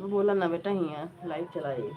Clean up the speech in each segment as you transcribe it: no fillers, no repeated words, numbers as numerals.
बोला ना बेटा, ही है लाइव चलाइए।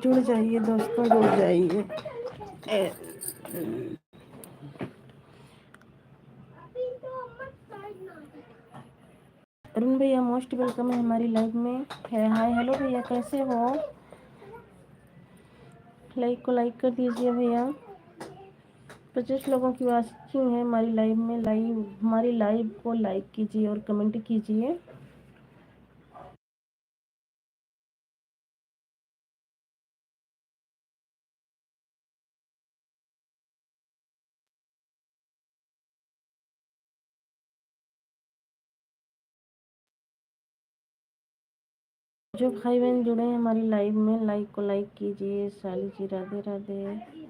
जुड़ जाइए दोस्तों, जुड़ जाइए। अरुण भैया मोस्ट वेलकम है हमारी लाइव में। है हाय हेलो भैया, कैसे हो? लाइक को लाइक कर दीजिए भैया। 25 लोगों की वाचिंग है हमारी लाइव में। हमारी लाइव को लाइक कीजिए और कमेंट कीजिए। जो भाई बहन जुड़े हैं हमारी लाइव में, लाइक को लाइक कीजिए। साली जी राधे राधे।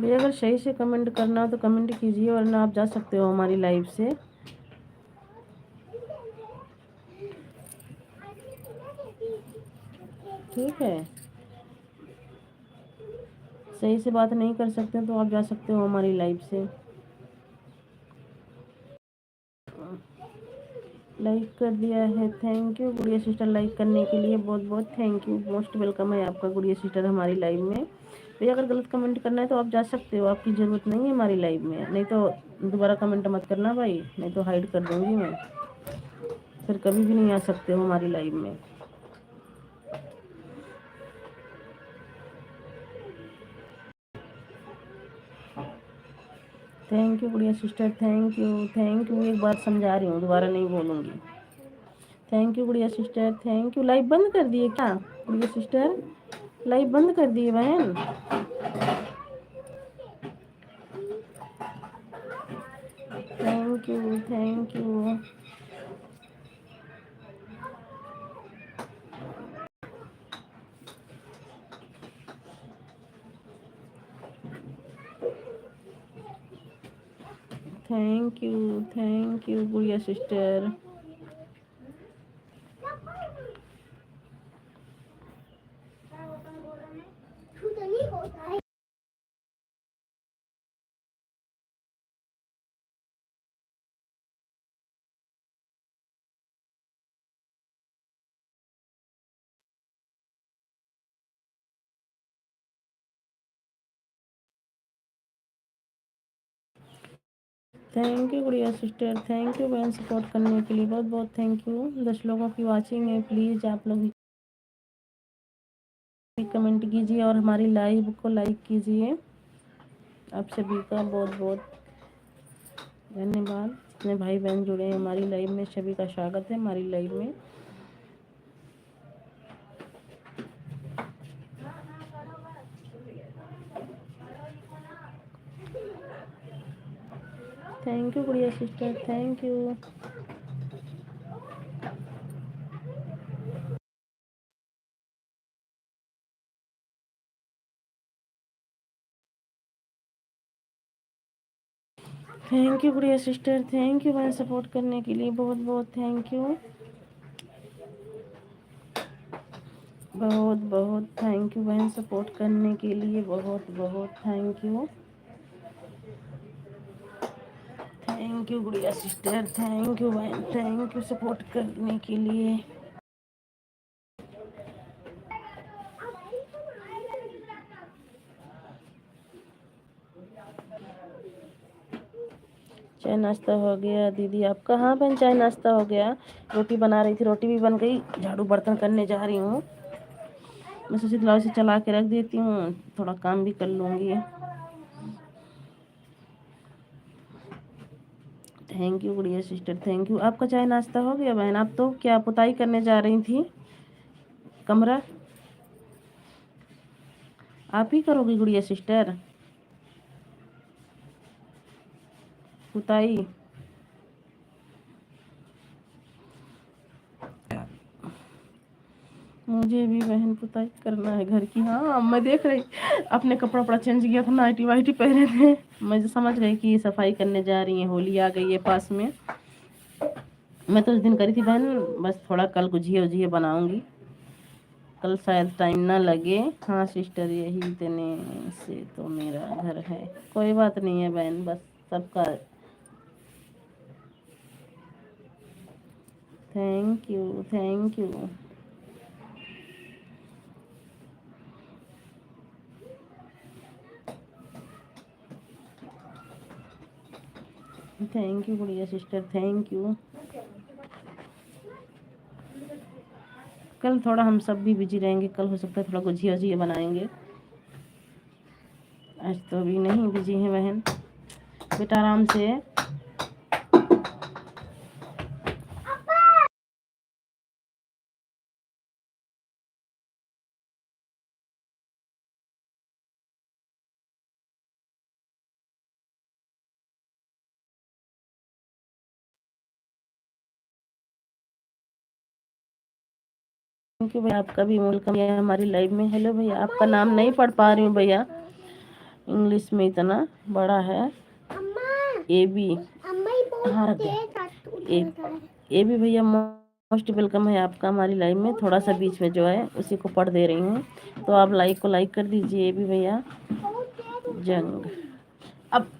भैया अगर सही से कमेंट करना हो तो कमेंट कीजिए, वरना आप जा सकते हो हमारी लाइव से। ठीक है, सही से बात नहीं कर सकते तो आप जा सकते हो हमारी लाइव से। लाइक कर दिया है, थैंक यू गुड़िया सिस्टर। लाइक करने के लिए बहुत बहुत थैंक यू, मोस्ट वेलकम है आपका गुड़िया सिस्टर हमारी लाइव में। भैया अगर गलत कमेंट करना है तो आप जा सकते हो, आपकी ज़रूरत नहीं है हमारी लाइव में, नहीं तो दोबारा कमेंट मत करना भाई, नहीं तो हाइड कर दूँगी मैं, फिर कभी भी नहीं आ सकते हो हमारी लाइव में। थैंक यू गुड़िया sister, thank you thank you. एक बार समझा रही हूँ, दोबारा नहीं बोलूँगी। थैंक यू गुड़िया सिस्टर, थैंक यू। लाइव बंद कर दिए क्या गुड़िया सिस्टर? लाइव बंद कर दिए बहन? Thank you thank you. Thank you गुड़िया सिस्टर। थैंक यू गुड़िया सिस्टर, थैंक यू बहन सपोर्ट करने के लिए, बहुत बहुत थैंक यू। 10 लोगों की वाचिंग है, प्लीज़ आप लोग कमेंट कीजिए और हमारी लाइव को लाइक कीजिए। आप सभी का बहुत बहुत धन्यवाद। जितने भाई बहन जुड़े हैं हमारी लाइव में, सभी का स्वागत है हमारी लाइव में। थैंक यू गुड़िया sister, thank you. Thank you गुड़िया सिस्टर, थैंक यू बहन सपोर्ट करने के लिए, बहुत बहुत थैंक यू, बहुत बहुत थैंक यू बहन सपोर्ट करने के लिए, बहुत बहुत थैंक यू। थैंक यू गुड़िया सिस्टर, थैंक यू बहन, थैंक यू सपोर्ट करने के लिए। चाय नाश्ता हो गया दीदी आपका? हाँ बहन चाय नाश्ता हो गया, रोटी बना रही थी, रोटी भी बन गई, झाड़ू बर्तन करने जा रही हूँ। मैं सोची थोड़ा से चला के रख देती हूँ, थोड़ा काम भी कर लूँगी। थैंक यू गुड़िया सिस्टर, थैंक यू। आपका चाय नाश्ता हो गया बहन? आप तो क्या पुताई करने जा रही थी कमरा? आप ही करोगी गुड़िया सिस्टर पुताई? मुझे भी बहन पुताई करना है घर की। हाँ मैं देख रही, अपने कपड़ा वपड़ा चेंज किया था, नाइटी वाइटी पहने थे, मैं समझ गई कि सफाई करने जा रही है, होली आ गई है पास में। मैं तो उस दिन करी थी बहन, बस थोड़ा कल गुझिया उजिया बनाऊंगी, कल शायद टाइम ना लगे। हाँ सिस्टर यही इतने से तो मेरा घर है, कोई बात नहीं है बहन, बस सबका। Thank you thank you. Thank you गुड़िया सिस्टर, थैंक यू। कल थोड़ा हम सब भी बिजी रहेंगे, कल हो सकता है थोड़ा गुझिया उजिया बनाएंगे, आज तो अभी नहीं बिजी है बहन, बेटा आराम से। थैंक यू भैया, आपका भी वेलकम है हमारी लाइव में। हेलो भैया, आपका नाम नहीं पढ़ पा रही हूँ भैया, इंग्लिश में इतना बड़ा है। ए बी, हाँ रख दे। ए बी भैया मोस्ट वेलकम है आपका हमारी लाइव में, थोड़ा सा बीच में जो है उसी को पढ़ दे रही हूँ, तो आप लाइक को लाइक कर दीजिए ए बी भैया। जंग। अब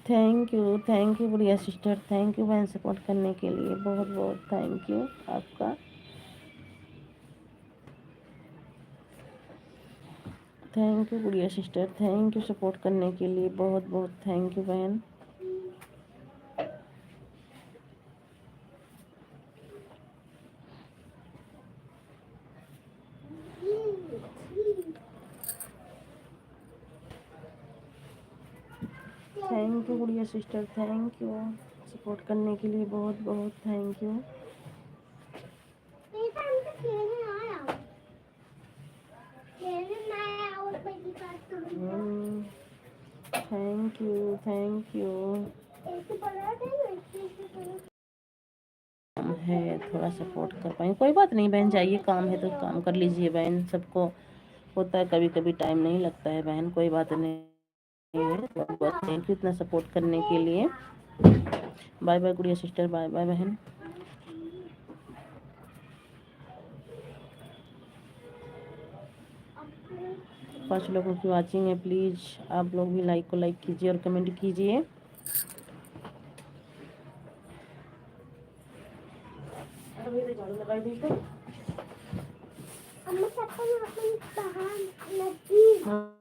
थैंक यू गुड़िया सिस्टर, थैंक यू बहन सपोर्ट करने के लिए, बहुत बहुत थैंक यू आपका। थैंक यू गुड़िया सिस्टर, थैंक यू सपोर्ट करने के लिए, बहुत बहुत थैंक यू बहन। थैंक यू गुड़िया सिस्टर, थैंक यू सपोर्ट करने के लिए, बहुत बहुत थैंक यू। थैंक यू है, थोड़ा सपोर्ट कर पाएंगे, कोई बात नहीं बहन, जाइए काम है तो काम कर लीजिए बहन, सबको होता है, कभी कभी टाइम नहीं लगता है बहन, कोई बात नहीं है। बहुत बहुत थैंक यू इतना सपोर्ट करने के लिए। बाय बाय गुड़िया सिस्टर, बाय बाय बहन। 5 लोगों की वॉचिंग है, प्लीज़ आप लोग भी लाइक को लाइक कीजिए और कमेंट कीजिए। हाँ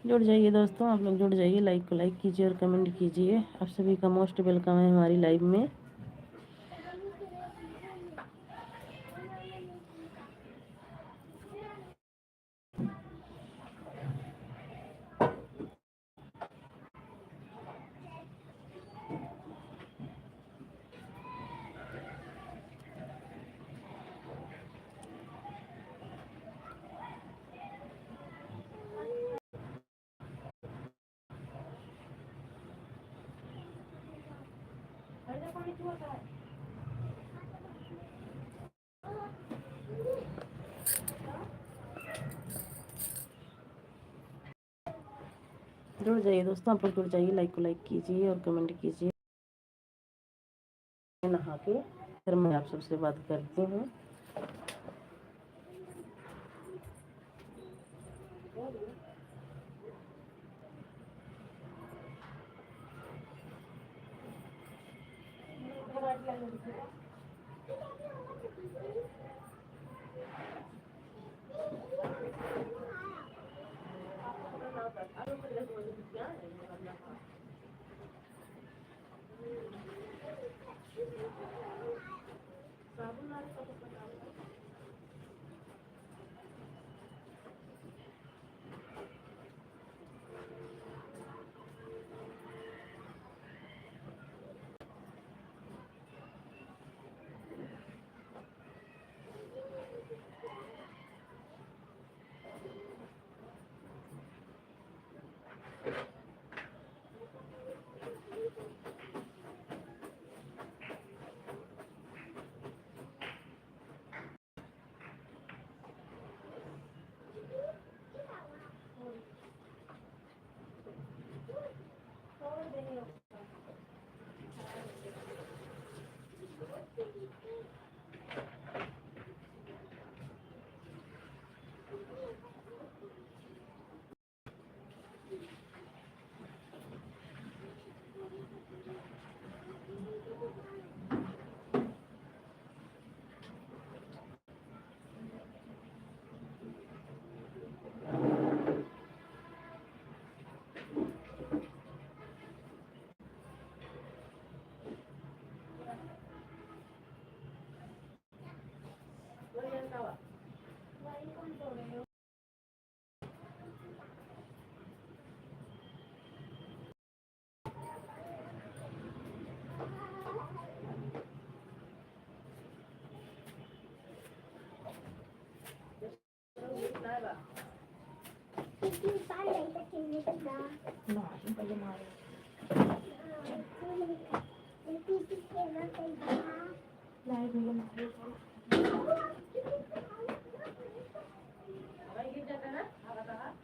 जुड़ जाइए दोस्तों, आप लोग जुड़ जाइए, लाइक को लाइक कीजिए और कमेंट कीजिए। आप सभी का मोस्ट वेलकम है हमारी लाइव में। जुड़ जाइए दोस्तों, आप लोग जुड़ जाइए, लाइक को लाइक कीजिए और कमेंट कीजिए। नहा के फिर मैं आप सबसे बात करती हूँ। नहीं पहले मारो लाइट नहीं मारो हवा गिर जाता है ना हवा का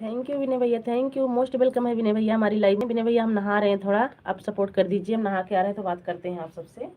थैंक यू विनय भैया, थैंक यू, मोस्ट वेलकम है विनय भैया हमारी लाइव में। विनय भैया हम नहा रहे हैं, थोड़ा आप सपोर्ट कर दीजिए, हम नहा के आ रहे हैं तो बात करते हैं आप सबसे।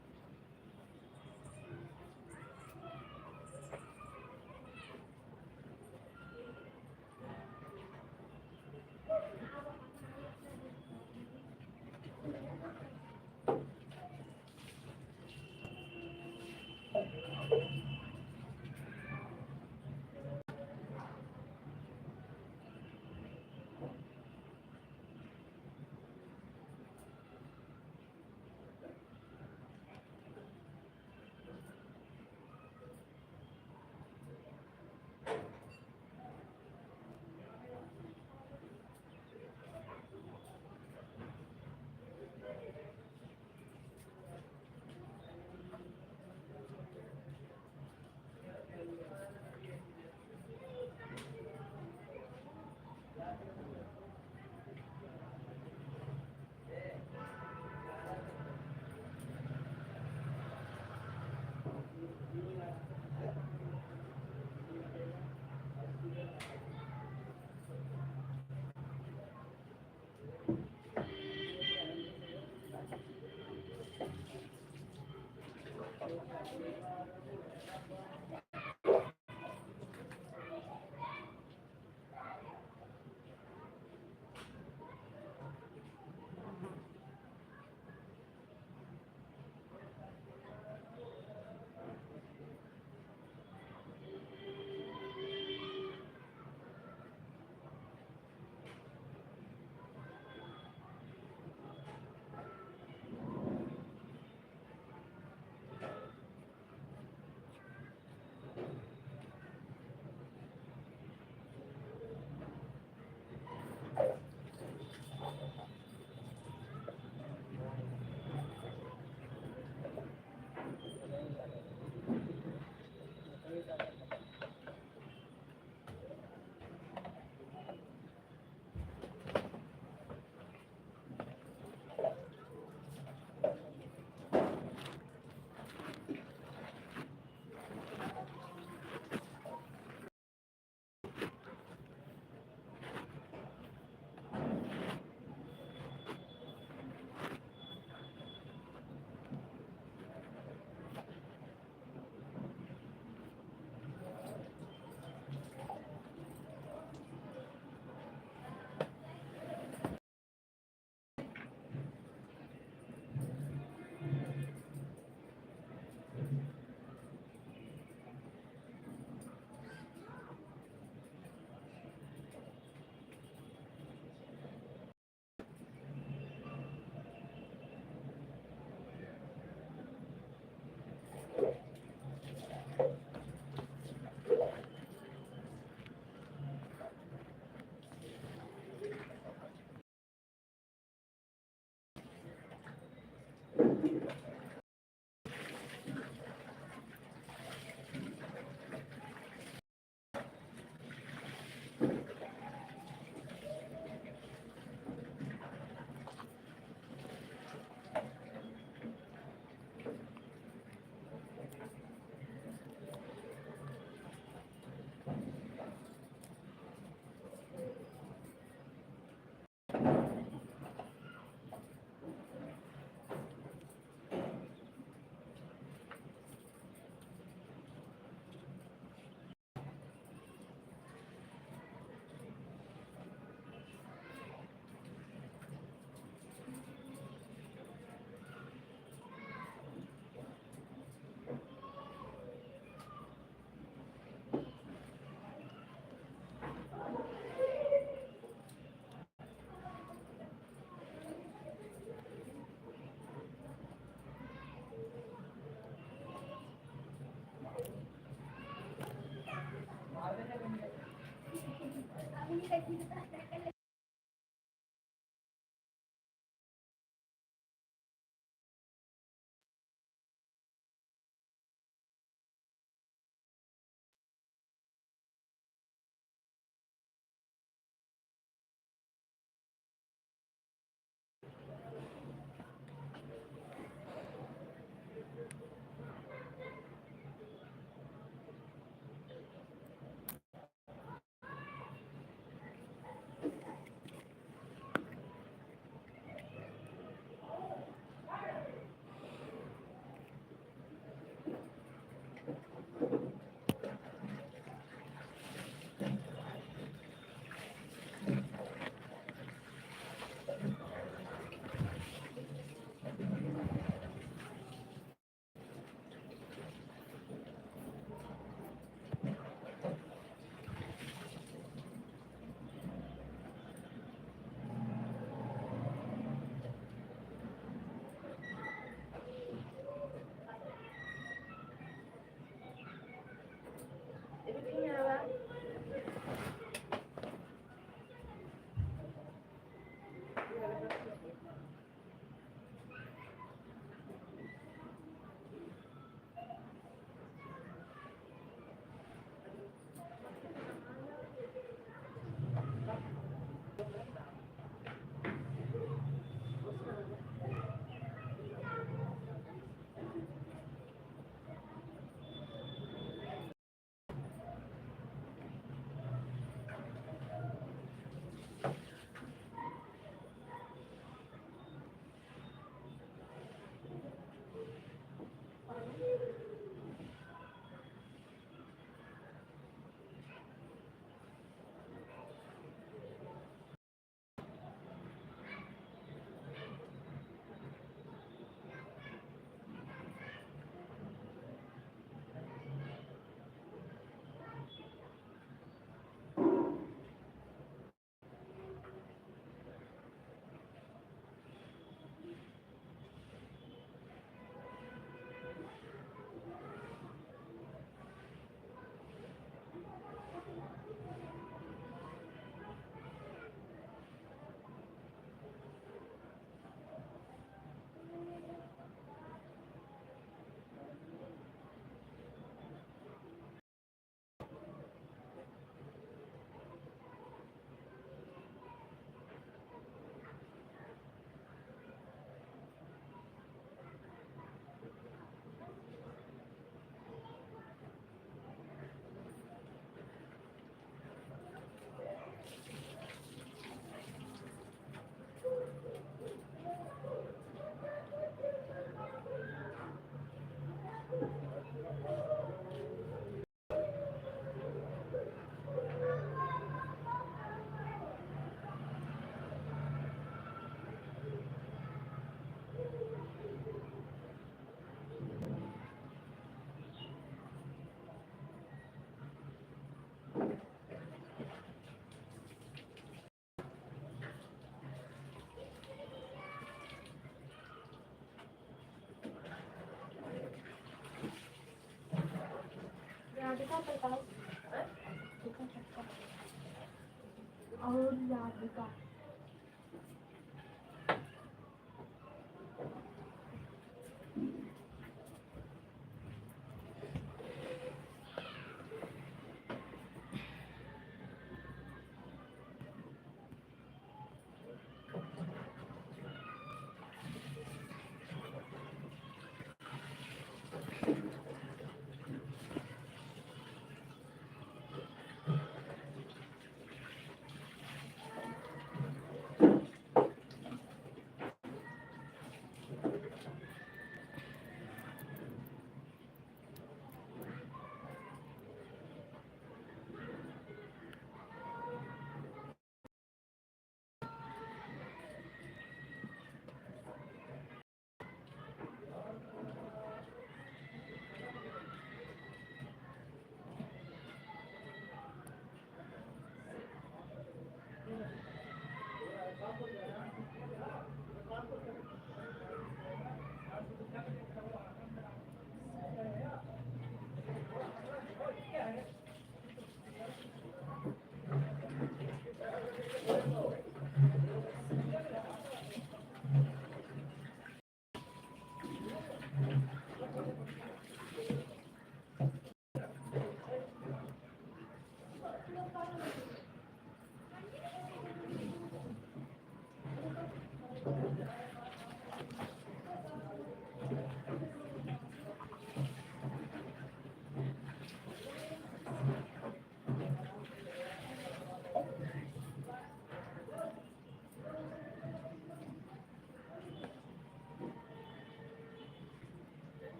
और याद का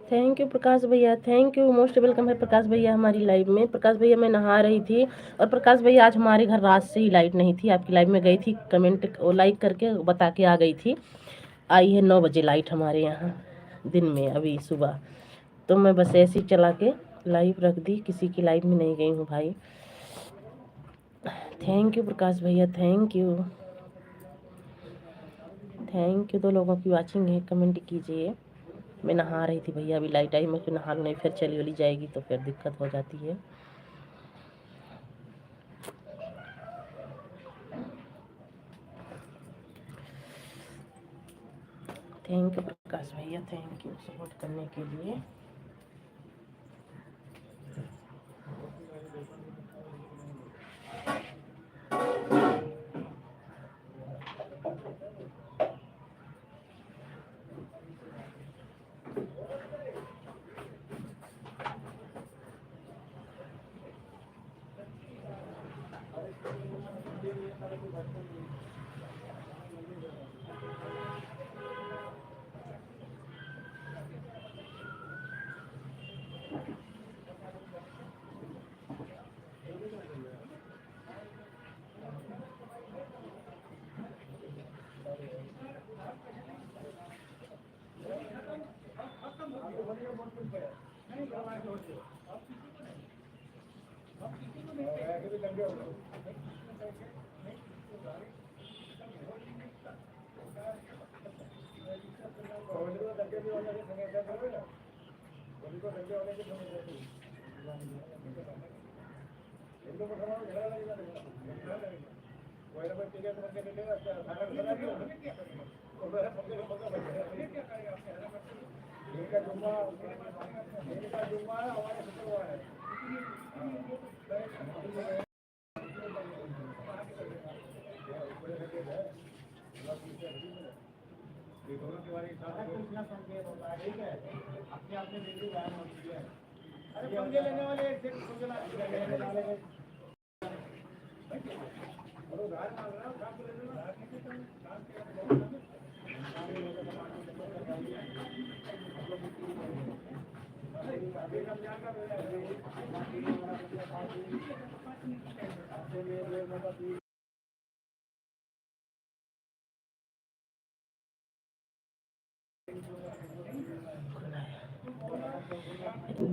थैंक यू प्रकाश भैया, थैंक यू, मोस्ट वेलकम है प्रकाश भैया हमारी लाइव में। प्रकाश भैया मैं नहा रही थी और प्रकाश भैया आज हमारे घर रात से ही लाइट नहीं थी, आपकी लाइव में गई थी, कमेंट लाइक करके बता के आ गई थी। आई है 9 बजे लाइट हमारे यहाँ दिन में, अभी सुबह। तो मैं बस ऐसे ही चला के लाइव रख दी, किसी की लाइव में नहीं गई हूँ भाई। थैंक यू प्रकाश भैया, थैंक यू, थैंक यू। 2 लोगों की वाचिंग है, कमेंट कीजिए। मैं नहा रही थी भैया, अभी लाइट आई, मैं फिर नहा लूँ, नहीं फिर चली वली जाएगी तो फिर दिक्कत हो जाती है। थैंक यू प्रकाश भैया, थैंक यू सपोर्ट करने के लिए।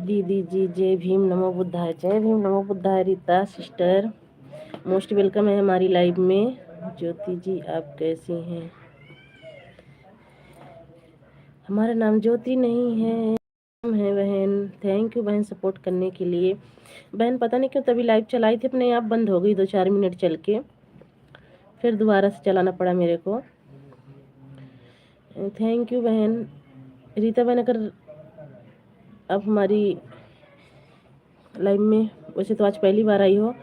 दीदी जी जय भीम नमो बुद्धाय, जय भीम नमो बुद्धाय। रीता सिस्टर मोस्ट वेलकम है हमारी लाइव में। ज्योति जी आप कैसी हैं? हमारा नाम ज्योति नहीं है, हम है बहन। थैंक यू बहन सपोर्ट करने के लिए। बहन पता नहीं क्यों तभी लाइव चलाई थी, अपने आप बंद हो गई 2-4 मिनट चल के, फिर दोबारा से चलाना पड़ा मेरे को। थैंक यू बहन। रीता बहन अगर आप हमारी लाइव में, वैसे तो आज पहली बार आई हो,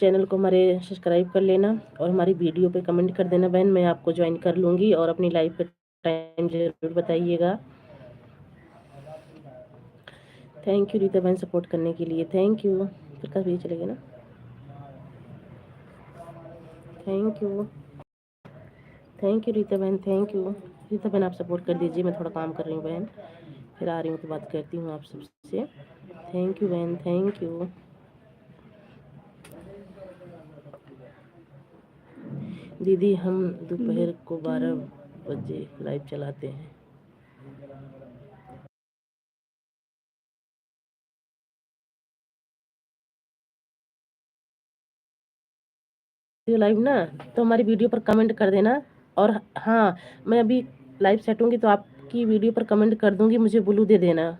चैनल को हमारे सब्सक्राइब कर लेना और हमारी वीडियो पे कमेंट कर देना बहन, मैं आपको ज्वाइन कर लूँगी और अपनी लाइव का टाइम जरूर बताइएगा। थैंक यू रीता बहन सपोर्ट करने के लिए, थैंक यू। प्रकाश भैया चले गए ना, thank you, thank you Rita बहन, थैंक यू। रीता बहन आप सपोर्ट कर दीजिए, मैं थोड़ा काम कर रही हूँ बहन, फिर आ रही हूँ तो बात करती हूँ आप सबसे। थैंक यू बहन, थैंक यू। दीदी हम दोपहर को 12 बजे लाइव चलाते हैं। लाइव ना, तो हमारी वीडियो पर कमेंट कर देना। और हाँ, मैं अभी लाइव सेटूंगी तो आपकी वीडियो पर कमेंट कर दूंगी, मुझे ब्लू दे देना।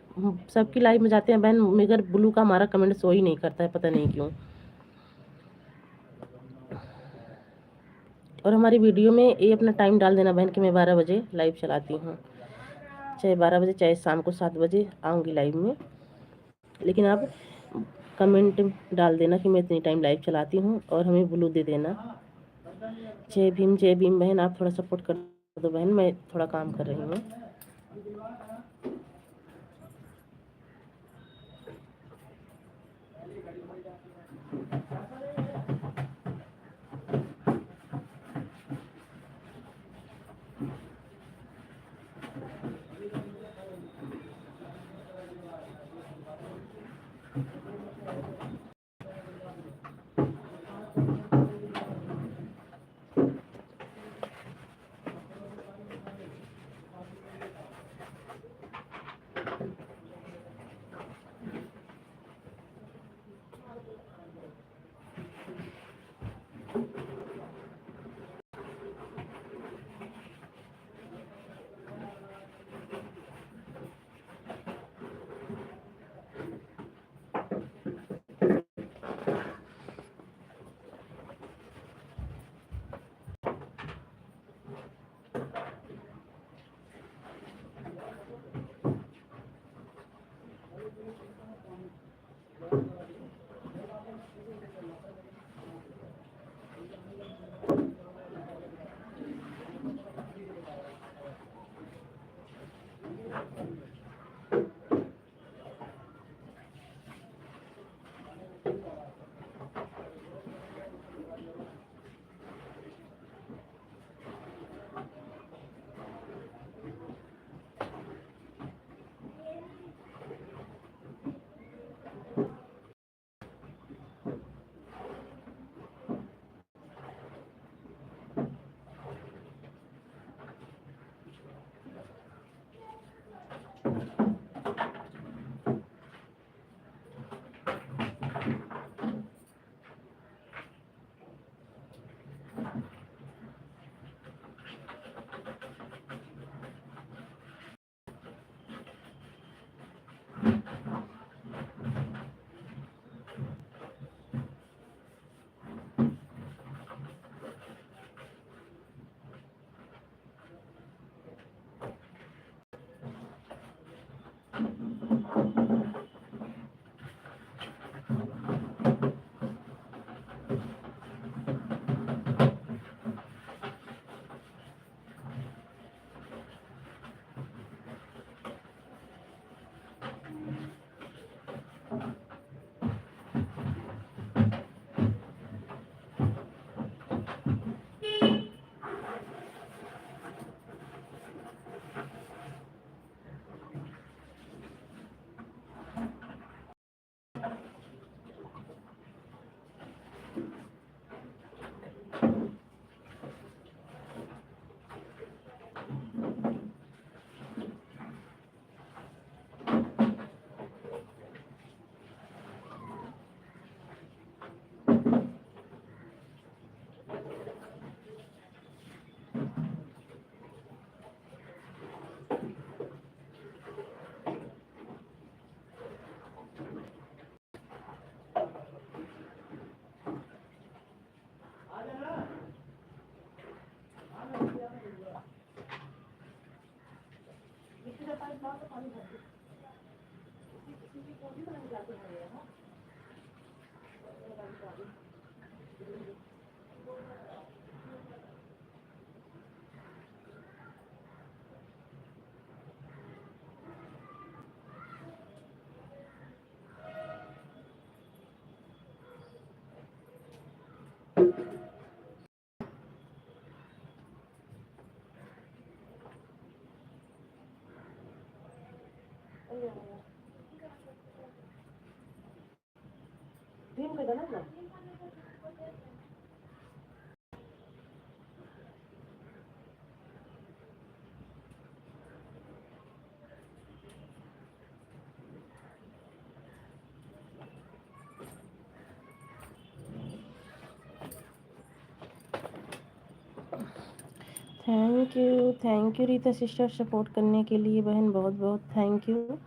सबकी लाइव में जाते हैं बहन, मगर ब्लू का हमारा कमेंट शो ही नहीं करता है, पता नहीं क्यों। और हमारी वीडियो में ये अपना टाइम डाल देना बहन कि मैं 12 बजे लाइव चलाती हूँ, चाहे 12 बजे चाहे शाम को 7 बजे आऊँगी लाइव में। लेकिन आप कमेंट डाल देना कि मैं इतनी टाइम लाइव चलाती हूँ और हमें ब्लू दे देना। जय भीम, जय भीम बहन, आप थोड़ा सपोर्ट कर दो बहन, मैं थोड़ा काम कर रही हूँ। Thank you Rita sister, support करने के लिए बहन, बहुत बहुत थैंक यू।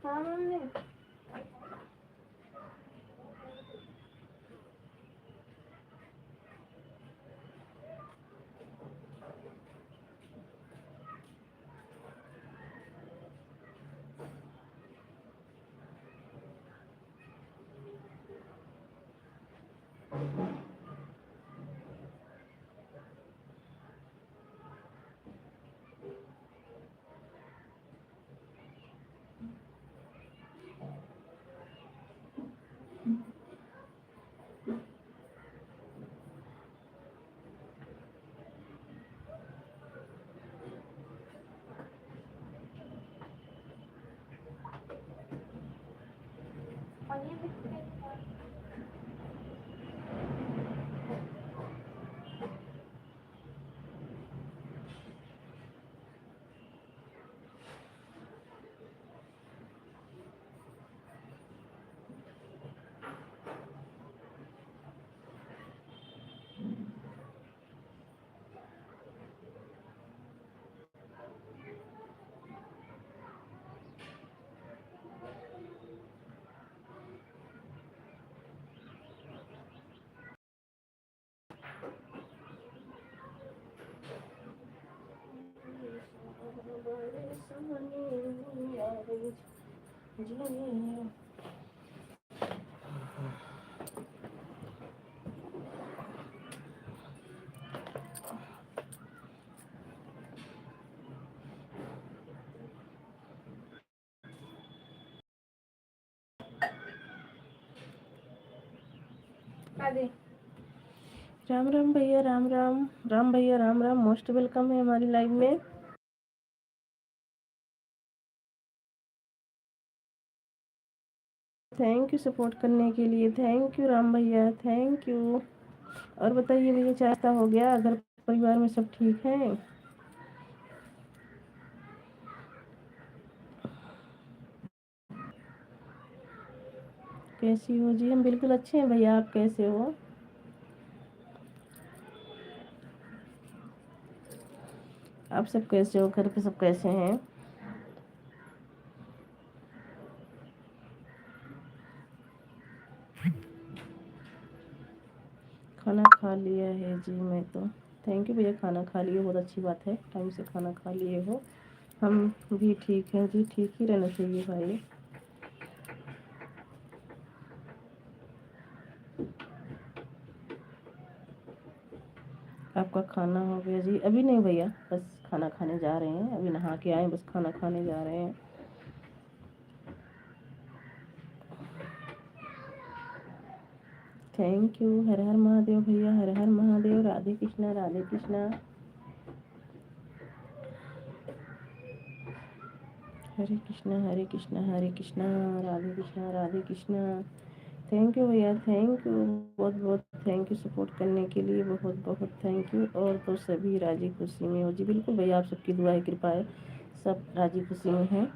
हाँ मम्मी। राम राम भैया, राम राम। राम भैया, राम राम। मोस्ट वेलकम है हमारी लाइव में। थैंक यू सपोर्ट करने के लिए। थैंक यू राम भैया, थैंक यू। और बताइए भैया, चाहता हो गया? घर परिवार में सब ठीक है? कैसी हो जी? हम बिल्कुल अच्छे हैं भैया, आप कैसे हो? आप सब कैसे हो? घर पे सब कैसे हैं? खाना खा लिया है जी मैं तो। थैंक यू भैया, खाना खा लिए, बहुत अच्छी बात है, टाइम से खाना खा लिए हो। हम भी ठीक हैं जी, ठीक ही रहना चाहिए भाई। आपका खाना हो गया जी? अभी नहीं भैया, बस खाना खाने जा रहे हैं, अभी नहा के आए, बस खाना खाने जा रहे हैं। Thank you. हर हर महादेव भैया, हर हर महादेव। राधे कृष्णा, राधे कृष्णा। हरे कृष्णा हरे कृष्णा हरे कृष्णा, राधे कृष्णा। थैंक यू भैया, थैंक यू, बहुत बहुत थैंक यू सपोर्ट करने के लिए, बहुत बहुत थैंक यू। और तो सभी राजी खुशी में हो जी, बिल्कुल भैया, आप सबकी दुआ है, कृपा है, सब राजी खुशी में हैं।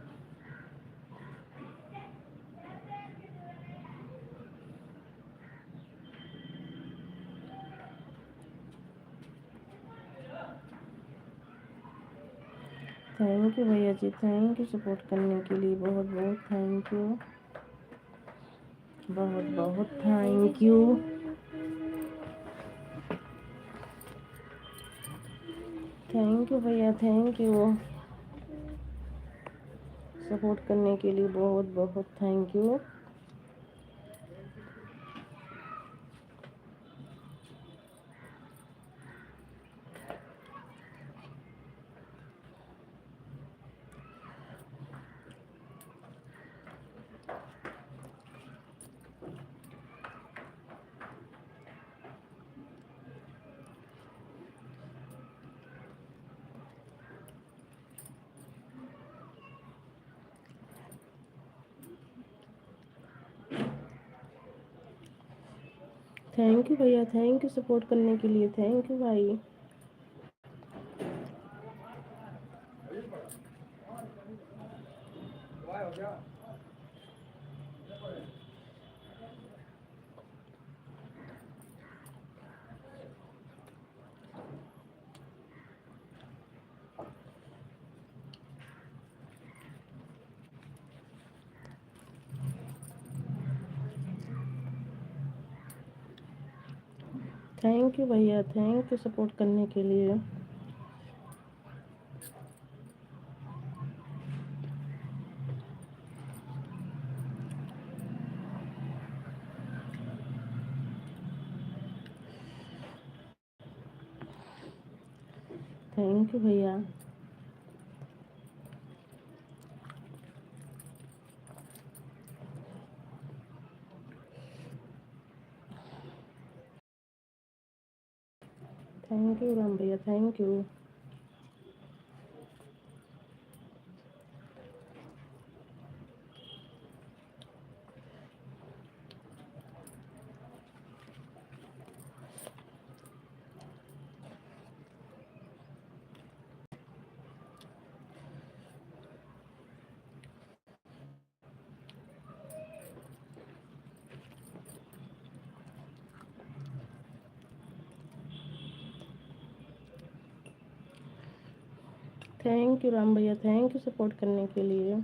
थैंक यू भैया जी, थैंक यू सपोर्ट करने के लिए, बहुत बहुत थैंक यू, बहुत बहुत थैंक यू। थैंक यू भैया, थैंक यू सपोर्ट करने के लिए, बहुत बहुत थैंक यू। थैंक यू भैया, थैंक यू सपोर्ट करने के लिए, थैंक यू भाई। थैंक यू भैया, थैंक यू सपोर्ट करने के लिए। थैंक यू भैया। थैंक यू राम भैया, thank you. Thank you Ram भैया, थैंक यू सपोर्ट करने के लिए।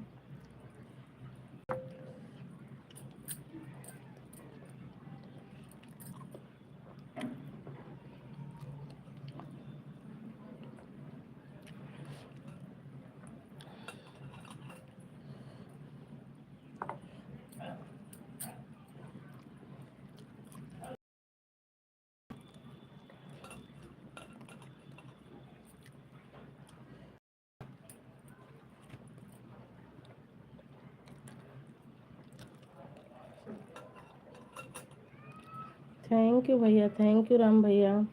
थैंक यू भैया, थैंक यू राम भैया।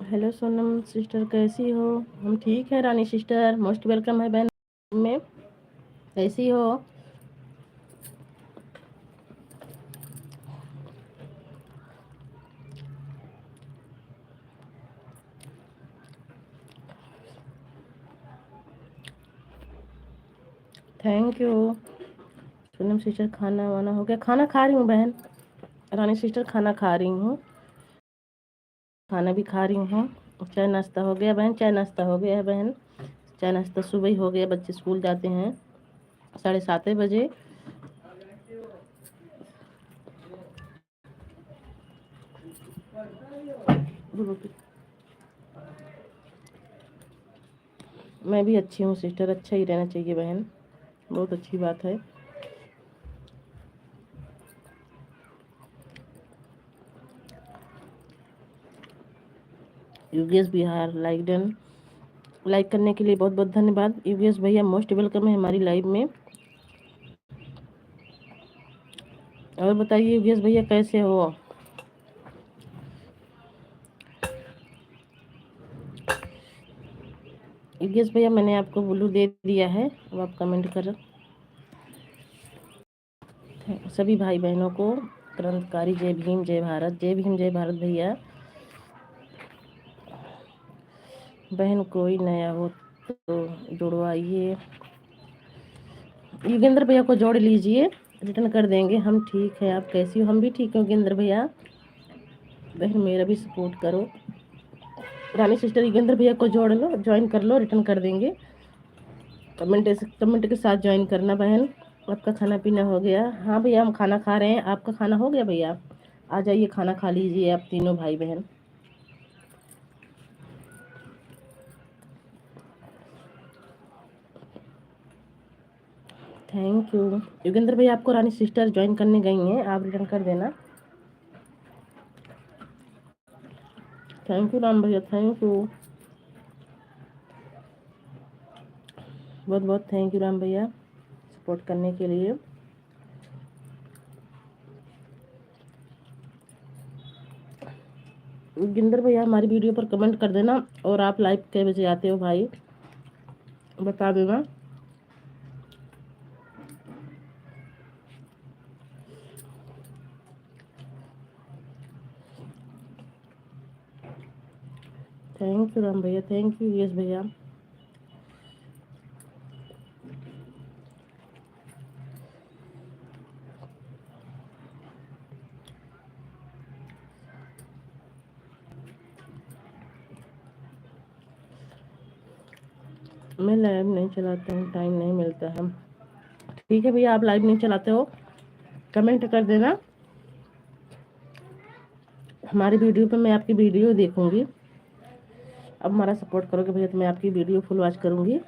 हेलो सोनम सिस्टर, कैसी हो? हम ठीक है रानी सिस्टर, मोस्ट वेलकम है बहन में। कैसी हो? Thank you Sonam sister. खाना वाना हो गया? खाना खा रही हूँ बहन, रानी सिस्टर, खाना खा रही हूँ, खाना भी खा रही हूँ। चाय नाश्ता हो गया बहन? चाय नाश्ता हो गया है बहन, चाय नाश्ता सुबह ही हो गया, बच्चे स्कूल जाते हैं 7:30 बजे। मैं भी अच्छी हूँ सिस्टर, अच्छा ही रहना चाहिए बहन, बहुत अच्छी बात है। Yogesh Bihar like done. Like करने के लिए बहुत बहुत धन्यवाद। योगेश भैया मोस्ट वेलकम है हमारी लाइव में। और बताइए योगेश भैया कैसे हो? योगेश भैया मैंने आपको ब्लू दे दिया है, अब आप कमेंट कर। सभी भाई बहनों को क्रांतिकारी जय भीम जय भारत। जय भीम जय भारत भैया। बहन कोई नया हो तो जुड़वाइए। योगेंद्र भैया को जोड़ लीजिए, रिटर्न कर देंगे हम। ठीक है, आप कैसी हो? हम भी ठीक है योगेंद्र भैया। बहन मेरा भी सपोर्ट करो। रानी सिस्टर योगेंद्र भैया को जोड़ लो, ज्वाइन कर लो, रिटर्न कर देंगे। कमेंट के साथ ज्वाइन करना बहन। आपका खाना पीना हो गया? हाँ भैया हम खाना खा रहे हैं। आपका खाना हो गया भैया? आ जाइए खाना खा लीजिए आप तीनों भाई बहन। थैंक यू योगेंद्र भैया। आपको रानी सिस्टर ज्वाइन करने गई हैं, आप रिटर्न कर देना। थैंक यू राम भैया, थैंक यू, बहुत बहुत थैंक यू राम भैया सपोर्ट करने के लिए। योगेंद्र भैया हमारी वीडियो पर कमेंट कर देना। और आप लाइव कै बजे आते हो भाई, बता देना। थैंक यू राम भैया, थैंक यू यश भैया। मैं लाइव नहीं चलाता हूँ, टाइम नहीं मिलता है। ठीक है भैया, आप लाइव नहीं चलाते हो, कमेंट कर देना। हमारी वीडियो पे मैं आपकी वीडियो देखूंगी। अब हमारा सपोर्ट करोगे भैया तो मैं आपकी वीडियो फुल वॉच करूंगी।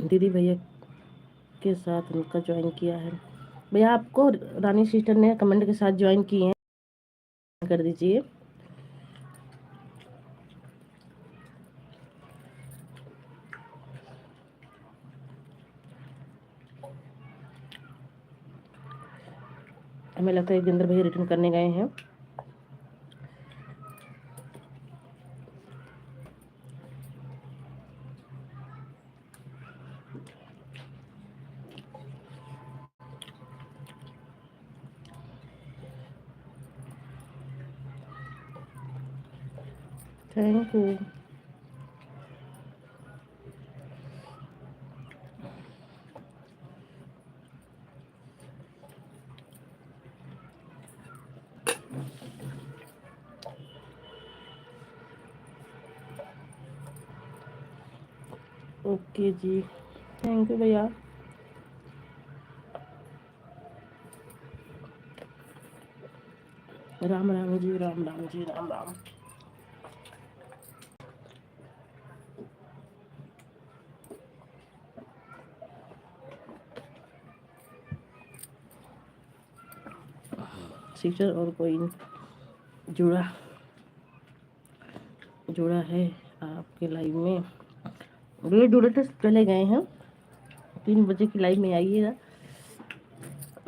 दीदी भैया के साथ उनका ज्वाइन किया है भैया। आपको रानी सिस्टर ने कमेंट के साथ ज्वाइन किए हैं, कर दीजिए। हमें लगता है योगेंद्र भैया रिटर्न करने गए हैं। Thank you. ओके जी, थैंक यू भैया। राम राम जी, राम राम जी, राम राम। सिस्टर और कोई जुड़ा जुड़ा है आपके लाइव में? भैया जुड़े तो चले गए हैं। 3 बजे की लाइव में आइएगा,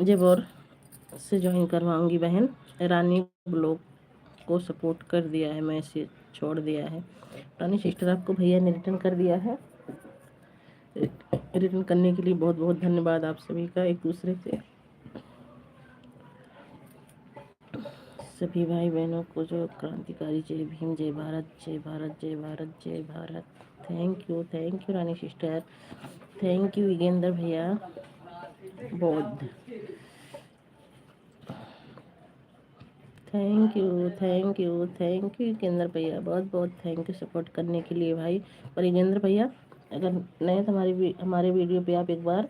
जब और से ज्वाइन करवाऊंगी बहन। रानी ब्लॉग को सपोर्ट कर दिया है, मैसेज छोड़ दिया है। रानी सिस्टर आपको भैया ने रिटर्न कर दिया है। रिटर्न करने के लिए बहुत बहुत धन्यवाद आप सभी का। एक दूसरे से सभी भाई बहनों को जो क्रांतिकारी जय भीम जय भारत जय भारत जय भारत जय Bharat. Thank you Rani sister, thank you Yogendra भैया। बौद्ध थैंक यू योगेंद्र भैया, बहुत बहुत थैंक यू सपोर्ट करने के लिए भाई। और योगेंद्र भैया अगर नहीं तो हमारे वीडियो पे आप एक बार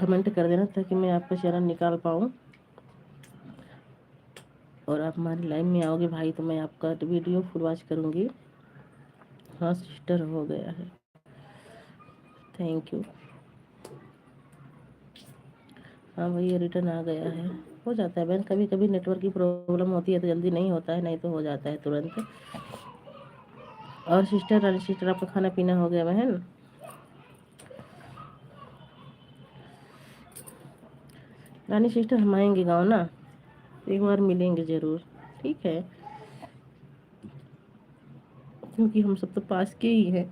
कमेंट कर देना ताकि मैं आपका चैनल निकाल पाऊँ और आप हमारी लाइन में आओगे भाई तो मैं आपका वीडियो फुल वॉच करूँगी। हाँ सिस्टर हो गया है, थैंक यू। हाँ भैया रिटर्न आ गया है। हो जाता है बहन, कभी कभी नेटवर्क की प्रॉब्लम होती है तो जल्दी नहीं होता है, नहीं तो हो जाता है तुरंत। और सिस्टर रानी सिस्टर आपका खाना पीना हो गया बहन? रानी सिस्टर हम आएंगे गाँव ना, एक बार मिलेंगे ज़रूर, ठीक है, क्योंकि हम सब तो पास के ही हैं।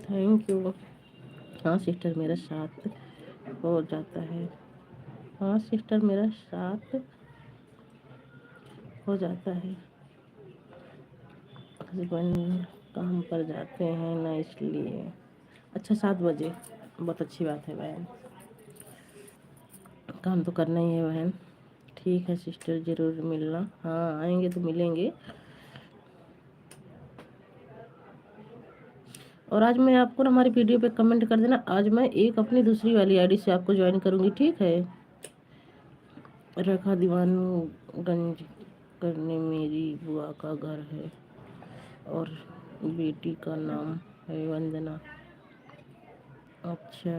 Thank you. हाँ सिस्टर मेरा साथ हो जाता है। हाँ सिस्टर मेरा साथ हो जाता है। हस्बैंड काम पर जाते हैं ना इसलिए। अच्छा 7 बजे, बहुत अच्छी बात है बहन, काम तो करना ही है बहन। ठीक है सिस्टर ज़रूर मिलना, हाँ आएंगे तो मिलेंगे। और आज मैं आपको ना हमारी वीडियो पे कमेंट कर देना, आज मैं एक अपनी दूसरी वाली आईडी से आपको ज्वाइन करूँगी, ठीक है। रेखा दीवानगंज करने मेरी बुआ का घर है और बेटी का नाम है वंदना। अच्छा,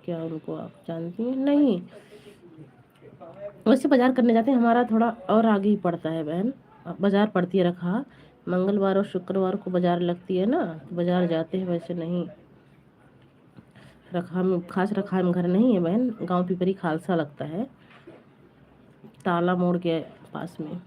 क्या उनको आप जानती हैं? नहीं, वैसे बाजार करने जाते हैं, हमारा थोड़ा और आगे ही पड़ता है बहन। बाजार पड़ती है रखा, मंगलवार और शुक्रवार को बाजार लगती है ना, तो बाजार जाते हैं, वैसे नहीं। रखा में खास रखा में घर नहीं है बहन, गांव पिपरी खालसा लगता है, ताला मोड़ के पास में।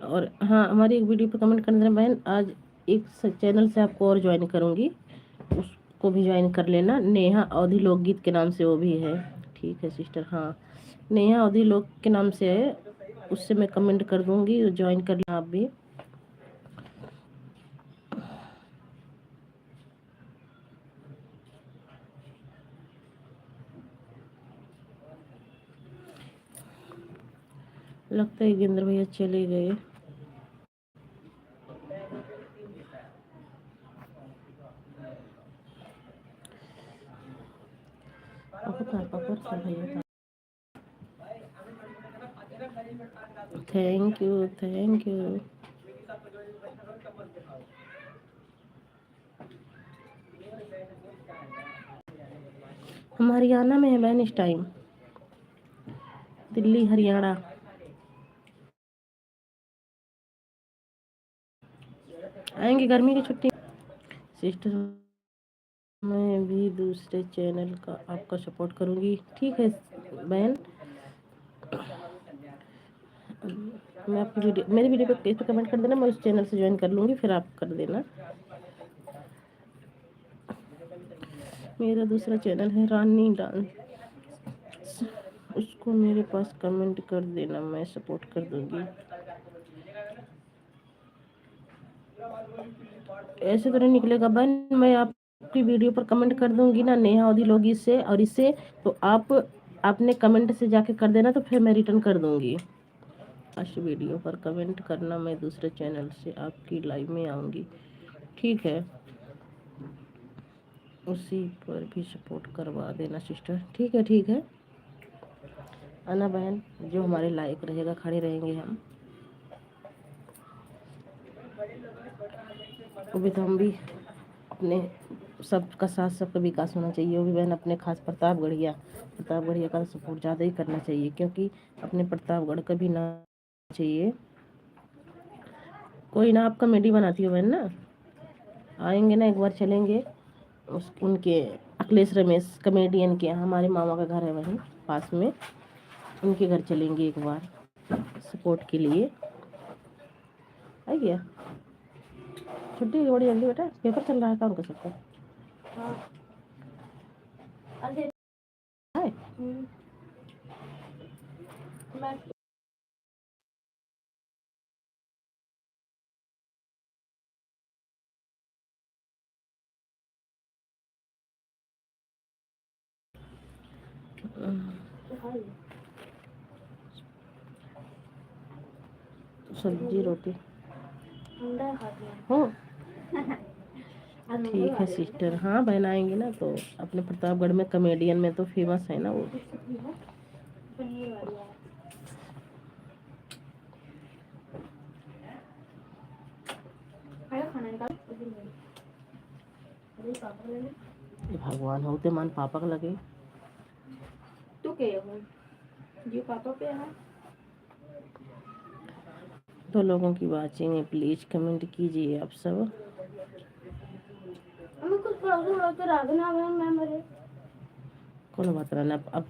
और हाँ हमारी एक वीडियो पे कमेंट करने देना बहन, आज एक चैनल से आपको और ज्वाइन करूँगी, उसको भी ज्वाइन कर लेना, नेहा अवधि लोकगीत के नाम से वो भी है, ठीक है सिस्टर। हाँ नेहा अवधि लोक के नाम से है, उससे मैं कमेंट कर दूँगी, ज्वाइन कर लेना आप भी। लगता है गेंद्र भैया चले गए। Thank you thank you. हम हरियाणा में है बहन इस टाइम, दिल्ली हरियाणा। आएंगे गर्मी की छुट्टी। सिस्टर मैं भी दूसरे चैनल का आपका सपोर्ट करूंगी, ठीक है बहन। मैं आपकी वीडियो मेरी वीडियो पे पेज पे कमेंट कर देना, मैं उस चैनल से ज्वाइन कर लूँगी, फिर आप कर देना। मेरा दूसरा चैनल है रानी डांस, उसको मेरे पास कमेंट कर देना, मैं सपोर्ट कर दूंगी। ऐसे तो नहीं निकलेगा बहन, मैं आपकी वीडियो पर कमेंट कर दूंगी ना नेहा अवधि लोगी से और इससे, तो आप आपने कमेंट से जाके कर देना, तो फिर मैं रिटर्न कर दूंगी। आज वीडियो पर कमेंट करना, मैं दूसरे चैनल से आपकी लाइव में आऊँगी, ठीक है, उसी पर भी सपोर्ट करवा देना सिस्टर, ठीक है आना बहन, जो हमारे लायक रहेगा खड़े रहेंगे हम। अभी तो हम भी अपने सबका साथ सबका विकास होना चाहिए, वो भी बहन अपने खास प्रतापगढ़िया का सपोर्ट ज़्यादा ही करना चाहिए, क्योंकि अपने प्रतापगढ़ का भी ना चाहिए। कोई ना, आप कॉमेडी बनाती हो बहन ना, आएंगे ना एक बार चलेंगे उस उनके अखिलेश रमेश कॉमेडियन के यहाँ, हमारे मामा का घर है वहीं पास में, उनके घर चलेंगे एक बार सपोर्ट के लिए। आई गया छुट्टी बड़ी जल्दी, बेटा पेपर चल रहा है काम कर सकते हैं। सब्जी रोटी हो। ठीक है सिस्टर, हाँ बहन आएंगे ना तो अपने प्रतापगढ़ में कॉमेडियन में तो फेमस है ना वो। ये भगवान होते मान पापा का लगे तो क्या हो ये पापा पे है। तो लोगों की वाचिंग है, प्लीज कमेंट कीजिए आप सब। कुछ प्रॉब्लम हो तो रागना मैं मरे कौन बात रहा ना अब।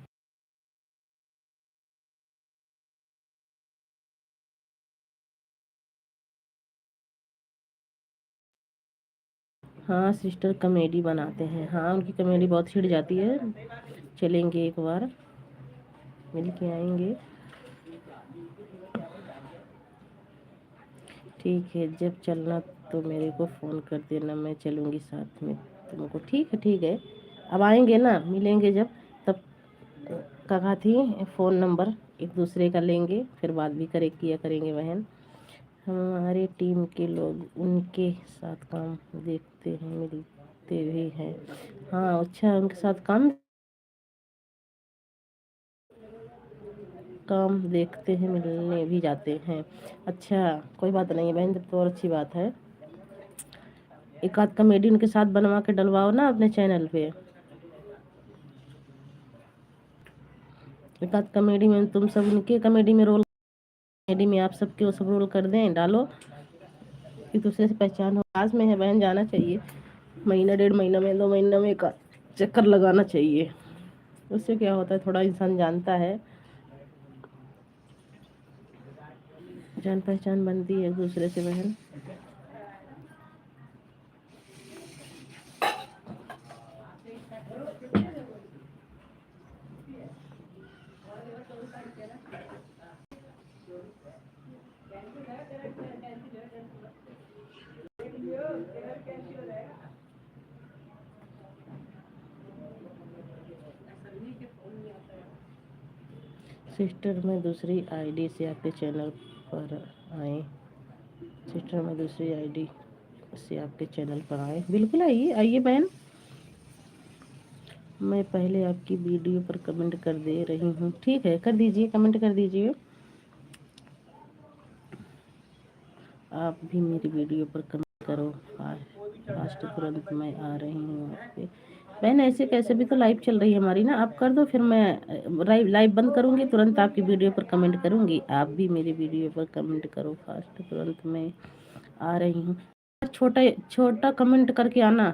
हाँ सिस्टर कॉमेडी बनाते हैं, हाँ उनकी कॉमेडी बहुत हिट जाती है। चलेंगे एक बार मिल के आएंगे। ठीक है जब चलना तो मेरे को फ़ोन कर देना, मैं चलूँगी साथ में तुमको। ठीक है ठीक है, अब आएंगे ना मिलेंगे जब तब। कहा थी फ़ोन नंबर एक दूसरे का लेंगे, फिर बात भी किया करेंगे बहन। हमारे टीम के लोग उनके साथ काम देखते हैं, मिलते भी हैं। हाँ अच्छा, उनके साथ काम देखते हैं, मिलने भी जाते हैं। अच्छा कोई बात नहीं है बहन, जब तो और अच्छी बात है। एक आध कॉमेडी उनके साथ बनवा के डलवाओ ना अपने चैनल पे। एक आध कॉमेडी में तुम सब उनके कॉमेडी में रोल, कॉमेडी में आप सबके वो सब रोल कर दें, डालो एक दूसरे से पहचान हो। पास में है बहन, जाना चाहिए महीना 1.5 महीना में 2 महीना में एक चक्कर लगाना चाहिए। उससे क्या होता है थोड़ा इंसान जानता है, जान पहचान बनती है एक दूसरे से बहन। सिस्टर मैं दूसरी आईडी से आपके चैनल पर आए। सिस्टर मैं दूसरी आईडी से आपके चैनल पर आए, बिल्कुल आइए आइए बहन। मैं पहले आपकी वीडियो पर कमेंट कर दे रही हूँ। ठीक है कर दीजिए, कमेंट कर दीजिए। आप भी मेरी वीडियो पर कमेंट करो। फास्ट तुरंत मैं आ रही हूँ आपके। बहन ऐसे कैसे भी तो लाइव चल रही है हमारी ना, आप कर दो फिर मैं लाइव बंद करूँगी, तुरंत आपकी वीडियो पर कमेंट करूँगी। आप भी मेरी वीडियो पर कमेंट करो, फास्ट तुरंत मैं आ रही हूँ। छोटा छोटा कमेंट करके आना,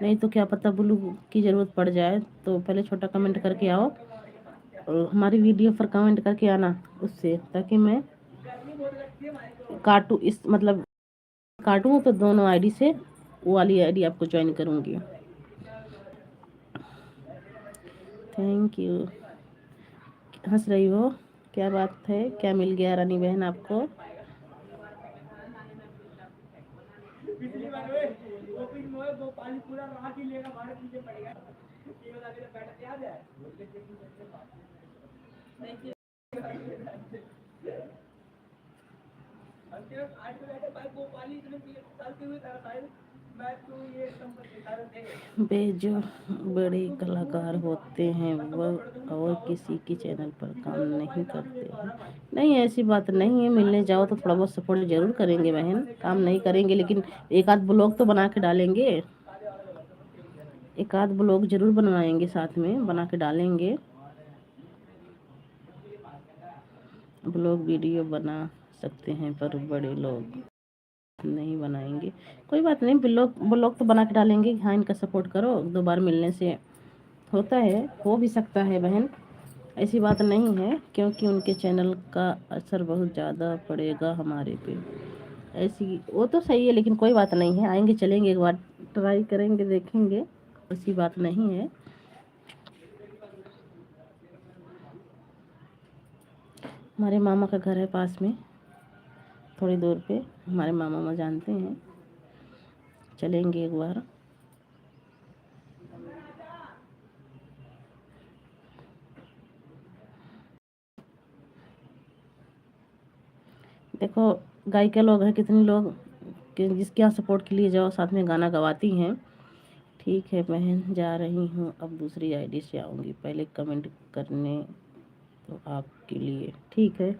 नहीं तो क्या पता ब्लू की ज़रूरत पड़ जाए। तो पहले छोटा कमेंट करके आओ और हमारी वीडियो पर कमेंट करके आना उससे, ताकि मैं काटू इस मतलब काटूँ तो दोनों आईडी से वो वाली आईडी आपको ज्वाइन करूँगी। Thank you. हंस रही हो, क्या बात है, क्या मिल गया रानी बहन आपको। वे जो बड़े कलाकार होते हैं वह और किसी के चैनल पर काम नहीं करते हैं। नहीं ऐसी बात नहीं है, मिलने जाओ तो थोड़ा बहुत सपोर्ट जरूर करेंगे बहन, काम नहीं करेंगे लेकिन एक आध ब्लॉग तो बना के डालेंगे, एक आध ब्लॉग जरूर बनवाएंगे, साथ में बना के डालेंगे। ब्लॉग वीडियो बना सकते हैं पर बड़े लोग नहीं बनाएंगे। कोई बात नहीं, ब्लॉग ब्लॉग तो बना के डालेंगे। हाँ इनका सपोर्ट करो, 2 बार मिलने से होता है, हो भी सकता है बहन, ऐसी बात नहीं है, क्योंकि उनके चैनल का असर बहुत ज़्यादा पड़ेगा हमारे पे। ऐसी वो तो सही है, लेकिन कोई बात नहीं है, आएंगे चलेंगे एक बार, ट्राई करेंगे देखेंगे, ऐसी बात नहीं है। हमारे मामा का घर है पास में, थोड़ी दूर पे, हमारे मामा जानते हैं, चलेंगे एक बार। देखो गायिका लोग हैं कितने लोग कि जिसके यहाँ सपोर्ट के लिए जाओ साथ में गाना गवाती हैं। ठीक है बहन, जा रही हूँ, अब दूसरी आईडी से आऊँगी, पहले कमेंट करने तो आपके लिए। ठीक है।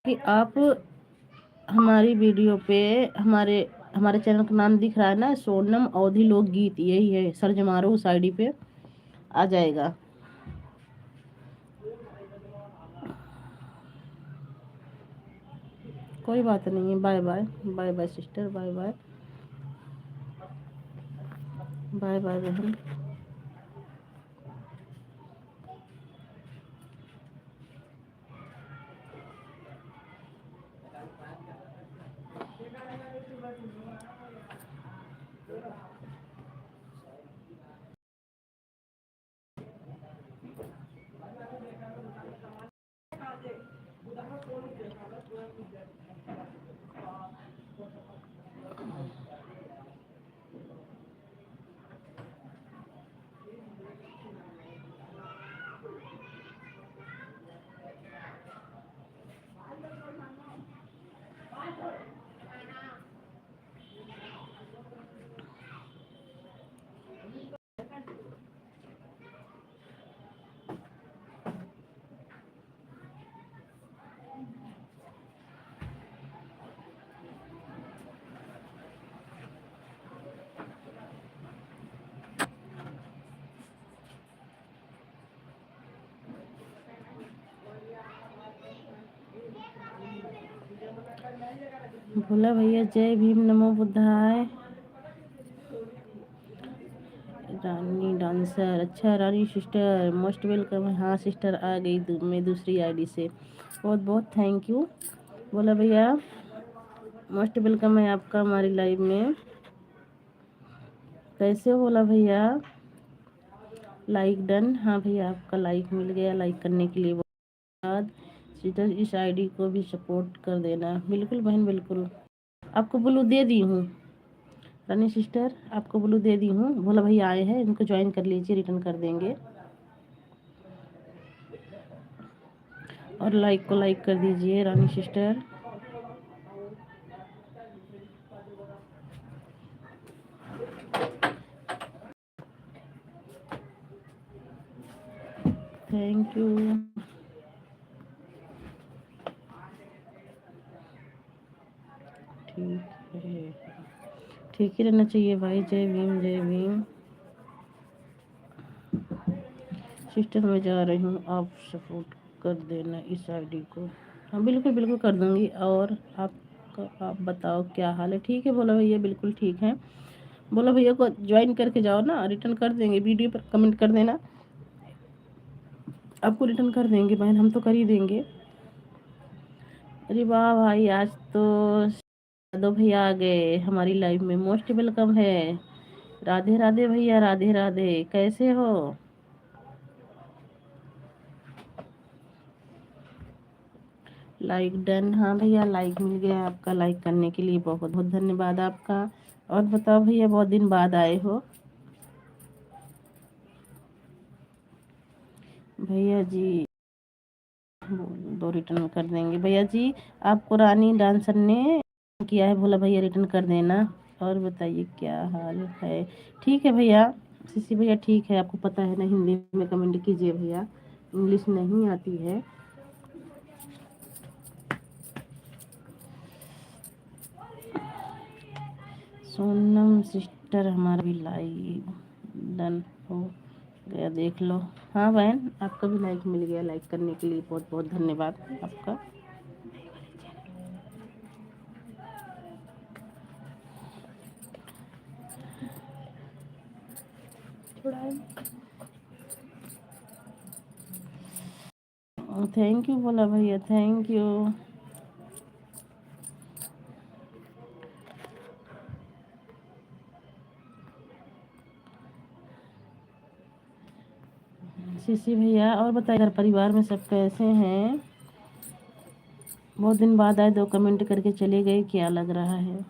कि आप हमारी वीडियो पे हमारे हमारे चैनल का नाम दिख रहा है ना, सोनम अवधी लोकगीत, यही है, सर्च मारो उस आईडी पे आ जाएगा। कोई बात नहीं है। Bye bye. Bye bye sister, bye bye. Bye bye बहन। भोला भैया जय भीम, नमो बुद्धाय। रानी डांसर, अच्छा रानी सिस्टर मोस्ट वेलकम है। हाँ सिस्टर आ गई मैं दूसरी आईडी से, बहुत बहुत थैंक यू। भोला भैया मोस्ट वेलकम है आपका हमारी लाइव में। कैसे हो भोला भैया? Like done. हाँ भैया आपका लाइक मिल गया, लाइक करने के लिए धन्यवाद। सिस्टर इस आईडी को भी सपोर्ट कर देना। बिल्कुल बहन बिल्कुल। आपको ब्लू दे दी हूँ रानी सिस्टर, आपको ब्लू दे दी हूँ। भोला भैया आए हैं, इनको ज्वाइन कर लीजिए, रिटर्न कर देंगे। और लाइक को लाइक कर दीजिए रानी सिस्टर। Thank you. ठीक है, ठीक ही रहना चाहिए भाई। जय भीम जय भीम। सिस्टर मैं जा रही हूँ, आप सपोर्ट कर देना इस आईडी को। हाँ बिल्कुल बिल्कुल कर दूँगी। और आप आप बताओ क्या हाल है? ठीक है बोला भैया, बिल्कुल ठीक है। बोला भैया को ज्वाइन करके जाओ ना, रिटर्न कर देंगे, वीडियो पर कमेंट कर देना, आपको रिटर्न कर देंगे बहन, हम तो कर ही देंगे। अरे वाह भाई, आज तो यादव भैया आ गए हमारी लाइफ में, मोस्ट वेलकम है। राधे राधे भैया, राधे राधे, कैसे हो? लाइक डन, हाँ भैया लाइक मिल गया आपका, लाइक करने के लिए बहुत बहुत धन्यवाद आपका। और बताओ भैया, बहुत दिन बाद आए हो। भैया जी दो रिटर्न कर देंगे भैया जी, आपको रानी डांसर ने किया है, बोला भैया रिटर्न कर देना। और बताइए क्या हाल है? ठीक है भैया, सीसी भैया ठीक है, आपको पता है ना हिंदी में कमेंट कीजिए भैया, इंग्लिश नहीं आती है। सोनम सिस्टर हमारा भी लाइव डन हो गया, देख लो। हाँ बहन, आपका भी लाइक मिल गया, लाइक करने के लिए बहुत बहुत धन्यवाद आपका। थैंक यू बोला भैया, थैंक यू। सीसी भैया और बताइए, घर परिवार में सब कैसे हैं? बहुत दिन बाद आए, दो कमेंट करके चले गए, क्या लग रहा है?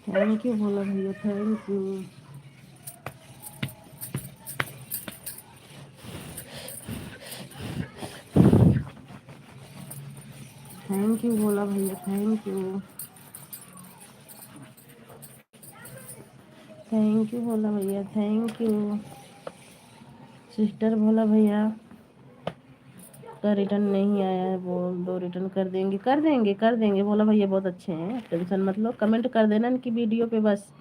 थैंक यू बोला भैया, थैंक यू। थैंक यू बोला भैया, थैंक यू। थैंक यू बोला भैया, थैंक यू। सिस्टर बोला भैया का रिटर्न नहीं आया है, बोल दो रिटर्न कर देंगे, कर देंगे कर देंगे बोला भैया, बहुत अच्छे हैं, टेंशन मत लो। कमेंट कर देना इनकी वीडियो पे, बस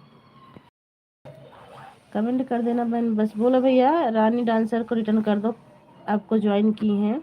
कमेंट कर देना बहन, बस बोला भैया रानी डांसर को रिटर्न कर दो, आपको ज्वाइन की हैं।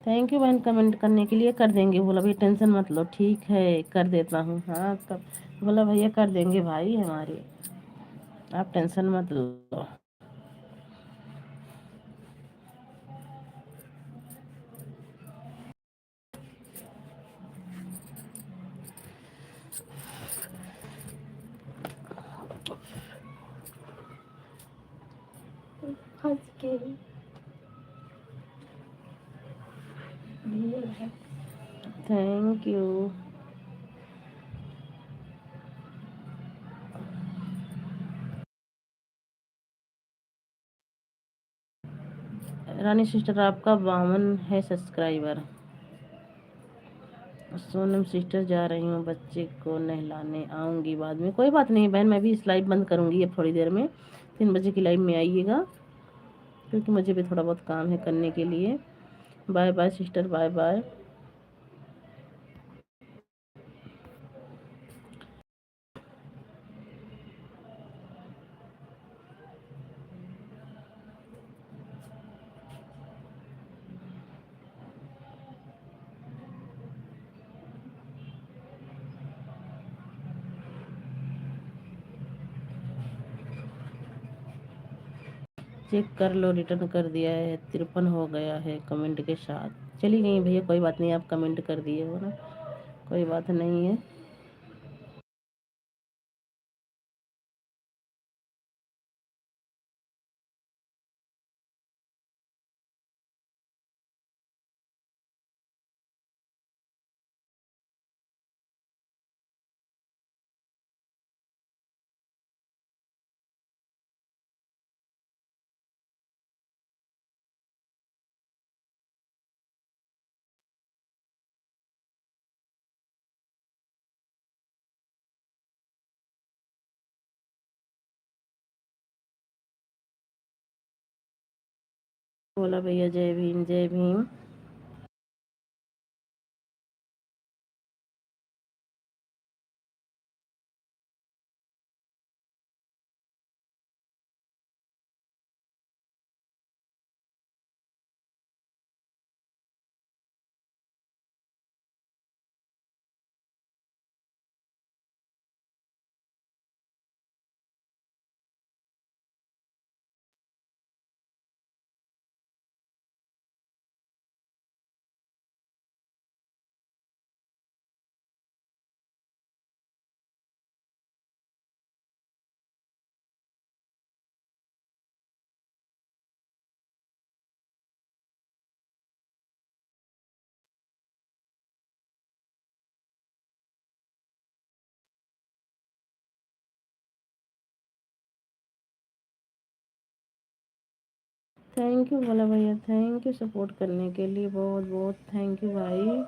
थैंक यू बहन, कमेंट करने के लिए, कर देंगे बोला भैया, टेंशन मत लो, ठीक है कर देता हूँ। हाँ तब बोला भैया कर देंगे भाई हमारे, आप टेंशन मत लो। Thank you. रानी सिस्टर आपका 52 है सब्सक्राइबर। सोनम सिस्टर जा रही हूँ, बच्चे को नहलाने आऊँगी बाद में, कोई बात नहीं बहन, मैं भी इस लाइव बंद करूँगी अब थोड़ी देर में, 3 बजे की लाइव में आइएगा, क्योंकि मुझे भी थोड़ा बहुत काम है करने के लिए। Bye bye sister, bye bye. Check कर लो, रिटर्न कर दिया है, 53 हो गया है कमेंट के साथ। चली गई भैया, कोई बात नहीं, आप कमेंट कर दिए हो ना, कोई बात नहीं है। बोला भैया, जय भीम जय भीम। थैंक यू बोला भैया, थैंक यू सपोर्ट करने के लिए, बहुत बहुत थैंक यू भाई।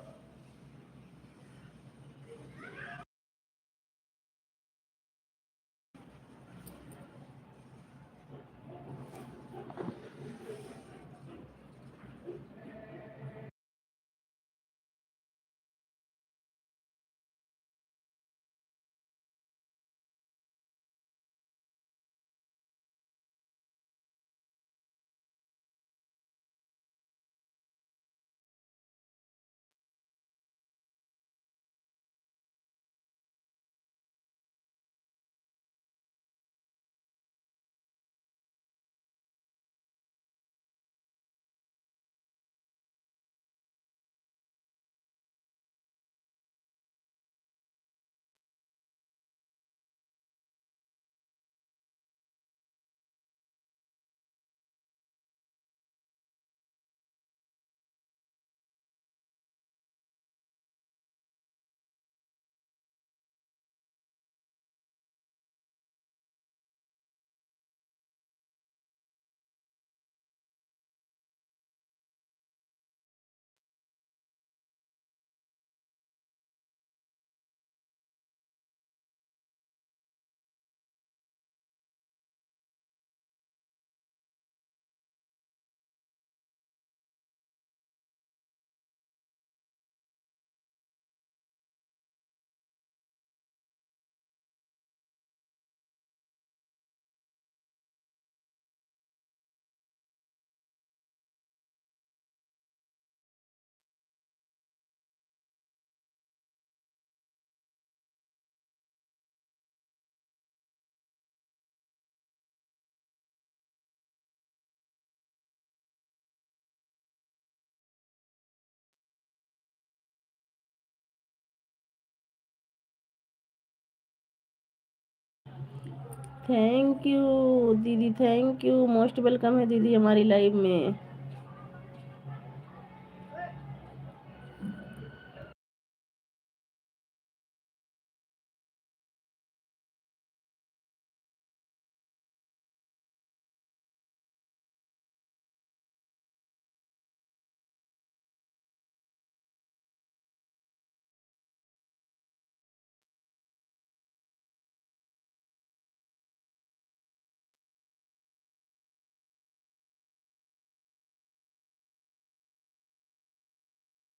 थैंक यू दीदी, थैंक यू, मोस्ट वेलकम है दीदी हमारी लाइव में।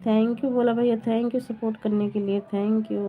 थैंक यू बोला भैया, थैंक यू सपोर्ट करने के लिए, थैंक यू।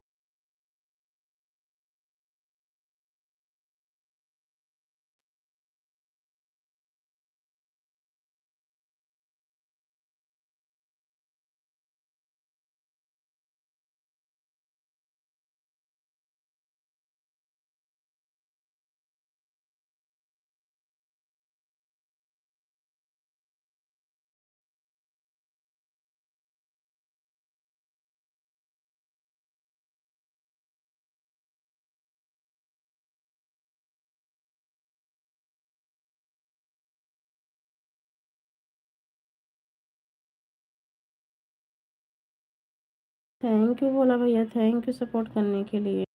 थैंक यू बोला भैया, थैंक यू सपोर्ट करने के लिए।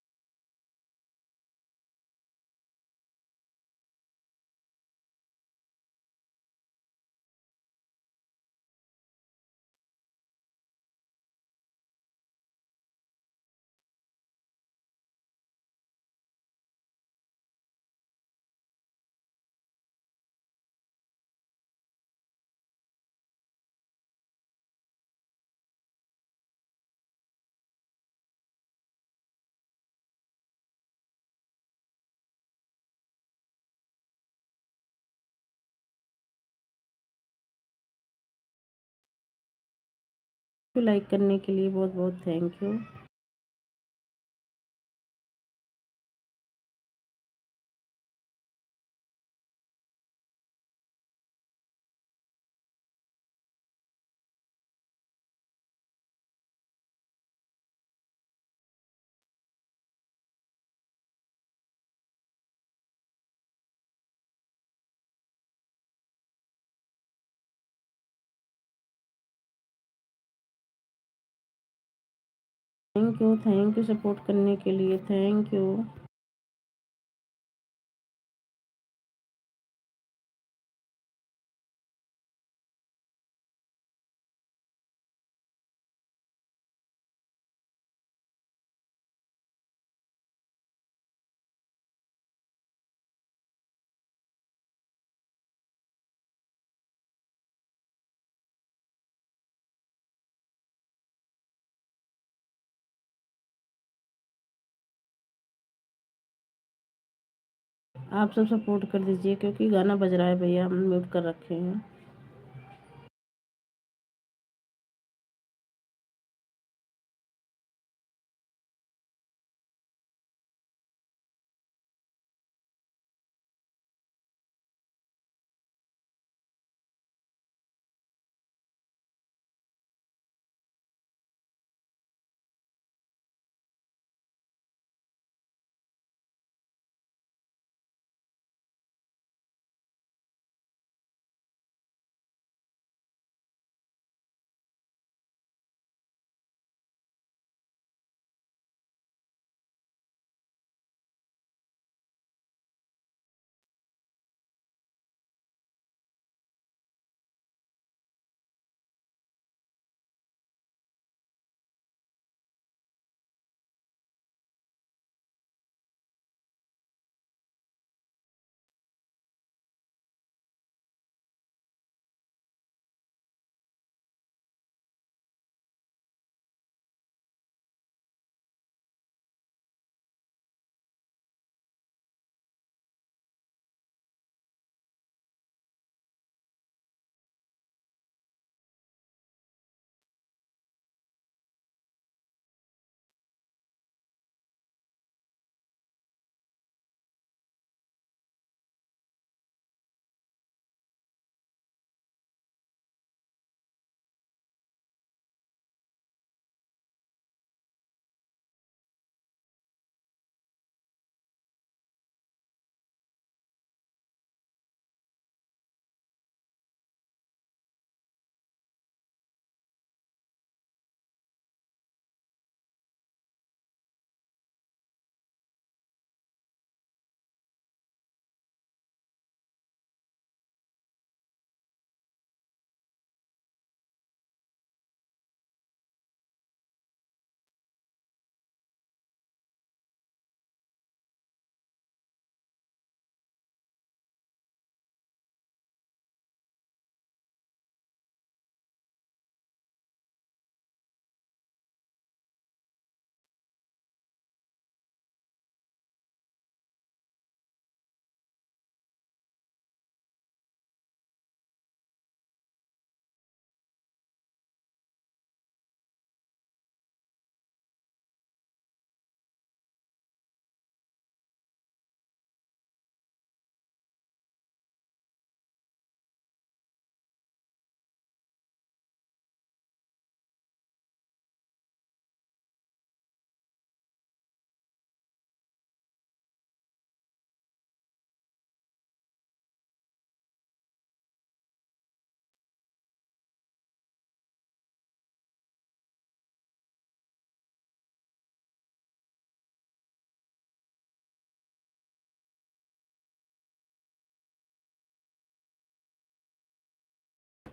लाइक करने के लिए बहुत बहुत thank you. Thank you support करने के लिए, थैंक यू। आप सब सपोर्ट कर दीजिए क्योंकि गाना बज रहा है भैया, हम म्यूट कर रखे हैं।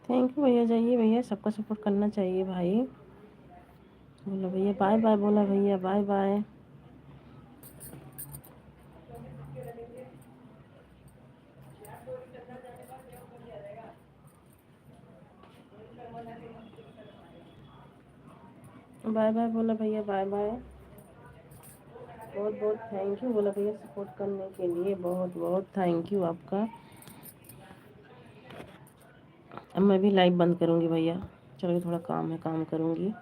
थैंक यू भैया, जाइए भैया, सबका सपोर्ट करना चाहिए भाई। बोलो भैया बाय बाय, बोला भैया बाय बाय। बाय बाय बोला भैया, बाय बाय। बहुत बहुत थैंक यू बोला भैया सपोर्ट करने के लिए, बहुत बहुत थैंक यू आपका। अब मैं भी लाइव बंद करूँगी भैया। चलो थोड़ा काम है, काम करूँगी।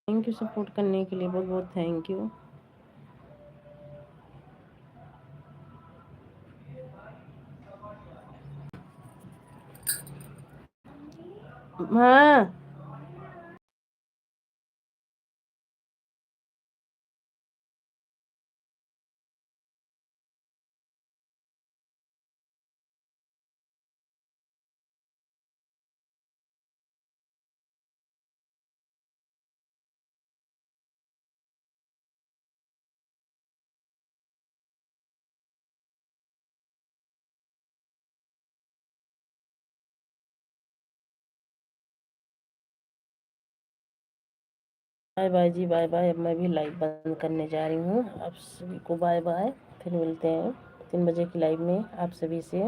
थैंक यू सपोर्ट करने के लिए, बहुत बहुत थैंक यू। हाँ बाय बाय जी, बाय बाय। अब मैं भी लाइव बंद करने जा रही हूँ। आप सभी को बाय बाय। फिर मिलते हैं 3 बजे की लाइव में आप सभी से।